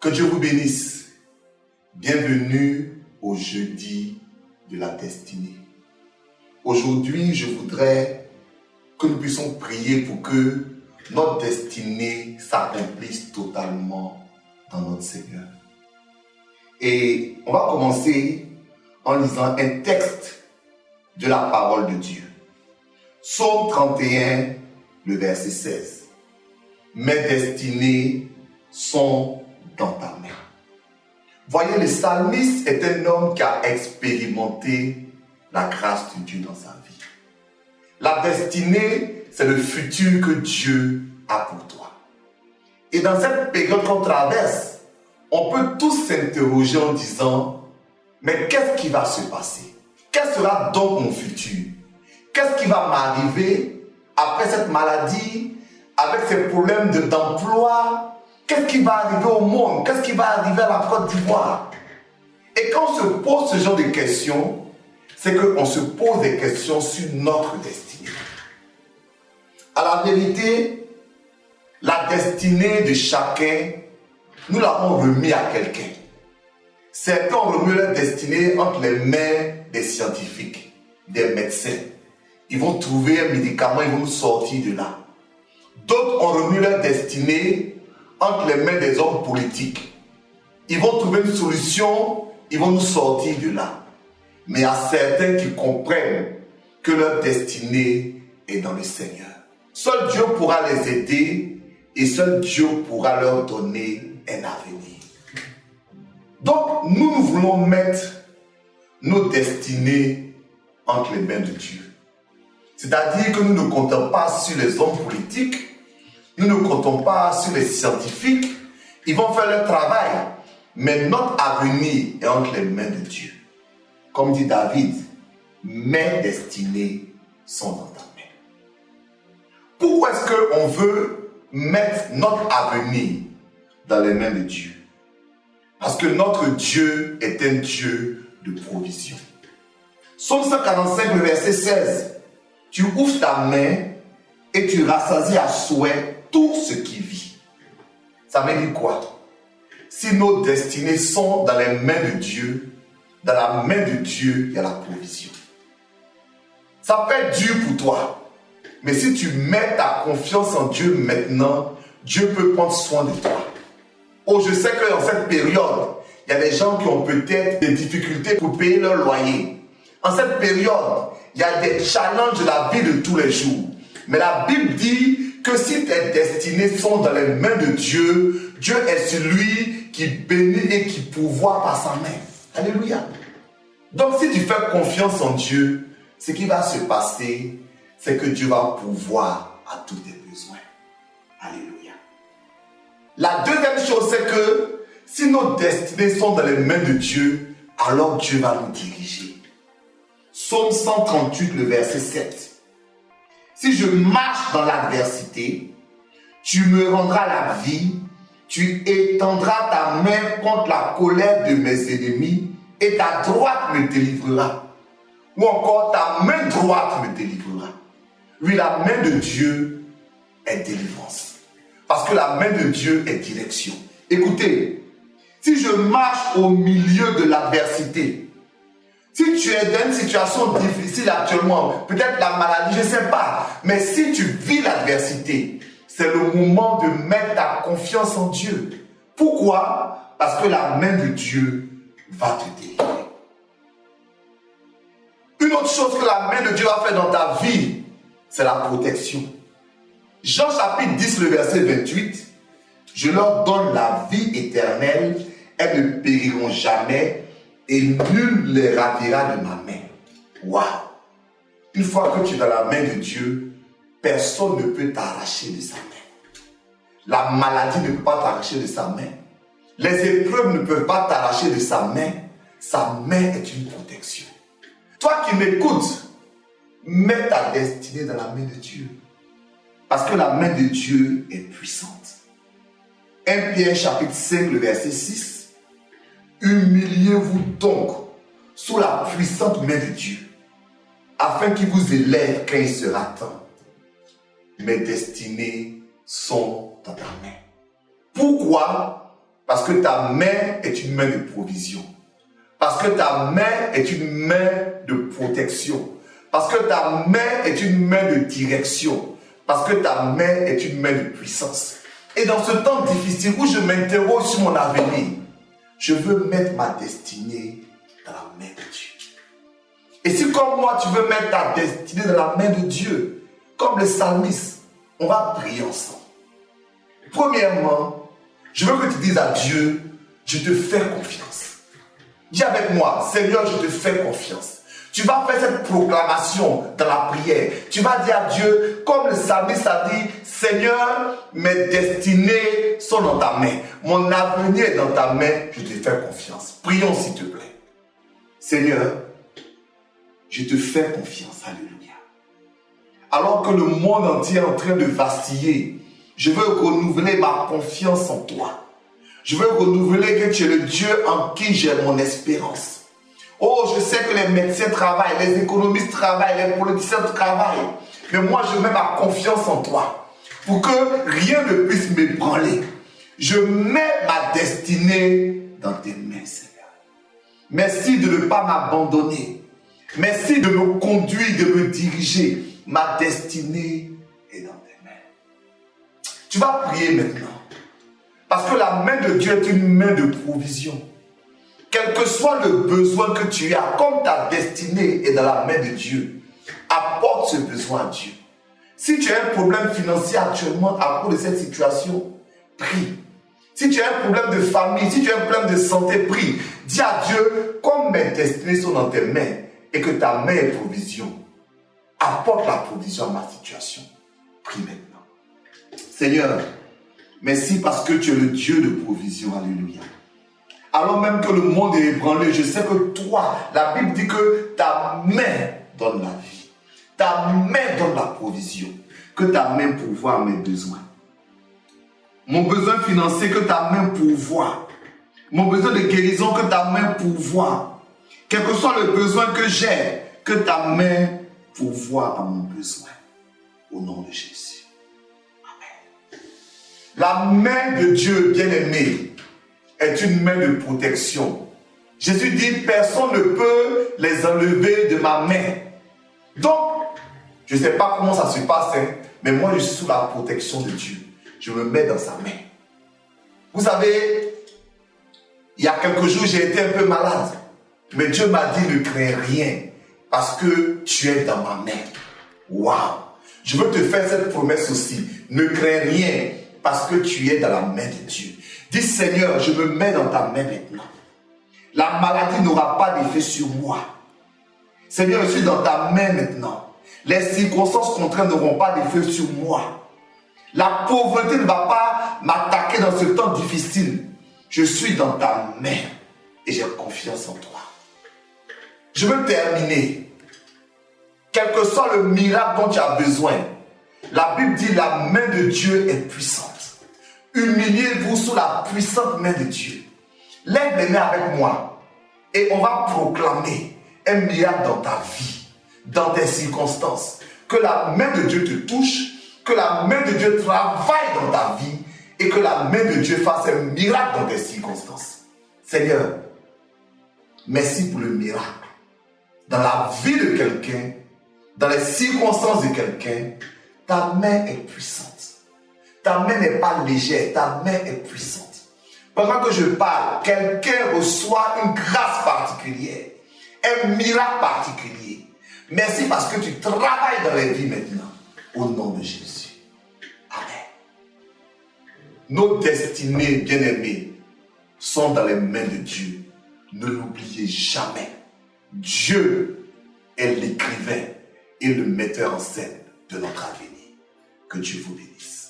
Que Dieu vous bénisse. Bienvenue au jeudi de la destinée. Aujourd'hui, je voudrais que nous puissions prier pour que notre destinée s'accomplisse totalement dans notre Seigneur. Et on va commencer en lisant un texte de la parole de Dieu. Psaume 31, le verset 16. Mes destinées sont dans ta main. Voyez, le psalmiste est un homme qui a expérimenté la grâce de Dieu dans sa vie. La destinée, c'est le futur que Dieu a pour toi. Et dans cette période qu'on traverse, on peut tous s'interroger en disant, mais qu'est-ce qui va se passer? Quel sera donc mon futur? Qu'est-ce qui va m'arriver après cette maladie, avec ces problèmes d'emploi? Qu'est-ce qui va arriver au monde? Qu'est-ce qui va arriver à la Côte d'Ivoire? Et quand on se pose ce genre de questions, c'est qu'on se pose des questions sur notre destinée. À la vérité, la destinée de chacun, nous l'avons remis à quelqu'un. Certains ont remis leur destinée entre les mains des scientifiques, des médecins. Ils vont trouver un médicament, ils vont nous sortir de là. D'autres ont remis leur destinée entre les mains des hommes politiques. Ils vont trouver une solution, ils vont nous sortir de là. Mais il y a certains qui comprennent que leur destinée est dans le Seigneur. Seul Dieu pourra les aider et seul Dieu pourra leur donner un avenir. Donc, nous voulons mettre nos destinées entre les mains de Dieu. C'est-à-dire que nous ne comptons pas sur les hommes politiques, nous ne comptons pas sur les scientifiques, ils vont faire leur travail, mais notre avenir est entre les mains de Dieu. Comme dit David, mes destinées sont dans ta main. Pourquoi est-ce qu'on veut mettre notre avenir dans les mains de Dieu? Parce que notre Dieu est un Dieu de provision. Psaume 145, le verset 16. Tu ouvres ta main et tu rassasies à souhait tout ce qui vit. Ça veut dire quoi? Si nos destinées sont dans les mains de Dieu, dans la main de Dieu, il y a la provision. Ça peut être dur pour toi, mais si tu mets ta confiance en Dieu maintenant, Dieu peut prendre soin de toi. Oh, je sais que dans cette période, il y a des gens qui ont peut-être des difficultés pour payer leur loyer. En cette période, il y a des challenges de la vie de tous les jours. Mais la Bible dit que si tes destinées sont dans les mains de Dieu, Dieu est celui qui bénit et qui pourvoit par sa main. Alléluia. Donc si tu fais confiance en Dieu, ce qui va se passer, c'est que Dieu va pourvoir à tous tes besoins. Alléluia. La deuxième chose, c'est que si nos destinées sont dans les mains de Dieu, alors Dieu va nous diriger. Psaume 138, le verset 7. Si je marche dans l'adversité, tu me rendras la vie, tu étendras ta main contre la colère de mes ennemis et ta droite me délivrera. Ou encore ta main droite me délivrera. Oui, la main de Dieu est délivrance. Parce que la main de Dieu est direction. Écoutez, si je marche au milieu de l'adversité, si tu es dans une situation difficile actuellement, peut-être la maladie, je ne sais pas, mais si tu vis l'adversité, c'est le moment de mettre ta confiance en Dieu. Pourquoi? Parce que la main de Dieu va te délivrer. Une autre chose que la main de Dieu va faire dans ta vie, c'est la protection. Jean chapitre 10, le verset 28, je leur donne la vie éternelle, elles ne périront jamais, et nul ne les ravira de ma main. Waouh! Une fois que tu es dans la main de Dieu, personne ne peut t'arracher de sa main. La maladie ne peut pas t'arracher de sa main. Les épreuves ne peuvent pas t'arracher de sa main. Sa main est une protection. Toi qui m'écoutes, mets ta destinée dans la main de Dieu. Parce que la main de Dieu est puissante. 1 Pierre chapitre 5, le verset 6. Humiliez-vous donc sous la puissante main de Dieu, afin qu'il vous élève quand il sera temps. Mes destinées sont dans ta main. Pourquoi? Parce que ta main est une main de provision. Parce que ta main est une main de protection. Parce que ta main est une main de direction. Parce que ta main est une main de puissance. Et dans ce temps difficile où je m'interroge sur mon avenir, je veux mettre ma destinée dans la main de Dieu. Et si comme moi tu veux mettre ta destinée dans la main de Dieu, comme le psalmiste, on va prier ensemble. Premièrement, je veux que tu dises à Dieu, je te fais confiance. Dis avec moi, Seigneur, je te fais confiance. Tu vas faire cette proclamation dans la prière. Tu vas dire à Dieu, comme le psalmiste a dit, Seigneur, mes destinées sont dans ta main. Mon avenir est dans ta main, je te fais confiance. Prions s'il te plaît. Seigneur, je te fais confiance. Alléluia. Alors que le monde entier est en train de vaciller, je veux renouveler ma confiance en toi. Je veux renouveler que tu es le Dieu en qui j'ai mon espérance. Oh, je sais que les médecins travaillent, les économistes travaillent, les politiciens travaillent. Mais moi, je mets ma confiance en toi. Pour que rien ne puisse m'ébranler. Je mets ma destinée dans tes mains, Seigneur. Merci de ne pas m'abandonner. Merci de me conduire, de me diriger. Ma destinée est dans tes mains. Tu vas prier maintenant. Parce que la main de Dieu est une main de provision. Quel que soit le besoin que tu as, comme ta destinée est dans la main de Dieu, apporte ce besoin à Dieu. Si tu as un problème financier actuellement à cause de cette situation, prie. Si tu as un problème de famille, si tu as un problème de santé, prie. Dis à Dieu, comme mes destinées sont dans tes mains et que ta main est provision, apporte la provision à ma situation. Prie maintenant. Seigneur, merci parce que tu es le Dieu de provision. Alléluia. Alors même que le monde est ébranlé, je sais que toi, la Bible dit que ta main donne la vie. Ta main donne la provision. Que ta main pourvoie mes besoins. Mon besoin financier, que ta main pourvoie. Mon besoin de guérison, que ta main pourvoie. Quel que soit le besoin que j'ai, que ta main pourvoie à mon besoin. Au nom de Jésus. Amen. La main de Dieu bien-aimé est une main de protection. Jésus dit, personne ne peut les enlever de ma main. Donc, je ne sais pas comment ça se passe, mais moi je suis sous la protection de Dieu. Je me mets dans sa main. Vous savez, il y a quelques jours, j'ai été un peu malade. Mais Dieu m'a dit, ne crains rien, parce que tu es dans ma main. Waouh! Je veux te faire cette promesse aussi. Ne crains rien, parce que tu es dans la main de Dieu. Dis, Seigneur, je me mets dans ta main maintenant. La maladie n'aura pas d'effet sur moi. Seigneur, je suis dans ta main maintenant. Les circonstances contraires n'auront pas d'effet sur moi. La pauvreté ne va pas m'attaquer dans ce temps difficile. Je suis dans ta main et j'ai confiance en toi. Je veux terminer. Quel que soit le miracle dont tu as besoin, la Bible dit la main de Dieu est puissante. Humiliez-vous sous la puissante main de Dieu. Lève les mains avec moi et on va proclamer un miracle dans ta vie, dans tes circonstances. Que la main de Dieu te touche, que la main de Dieu travaille dans ta vie et que la main de Dieu fasse un miracle dans tes circonstances. Seigneur, merci pour le miracle. Dans la vie de quelqu'un, dans les circonstances de quelqu'un, ta main est puissante. Ta main n'est pas légère, ta main est puissante. Pendant que je parle, quelqu'un reçoit une grâce particulière, un miracle particulier. Merci parce que tu travailles dans les vies maintenant. Au nom de Jésus. Amen. Nos destinées, bien-aimées, sont dans les mains de Dieu. Ne l'oubliez jamais. Dieu est l'écrivain et le metteur en scène de notre avenir. Que Dieu vous bénisse.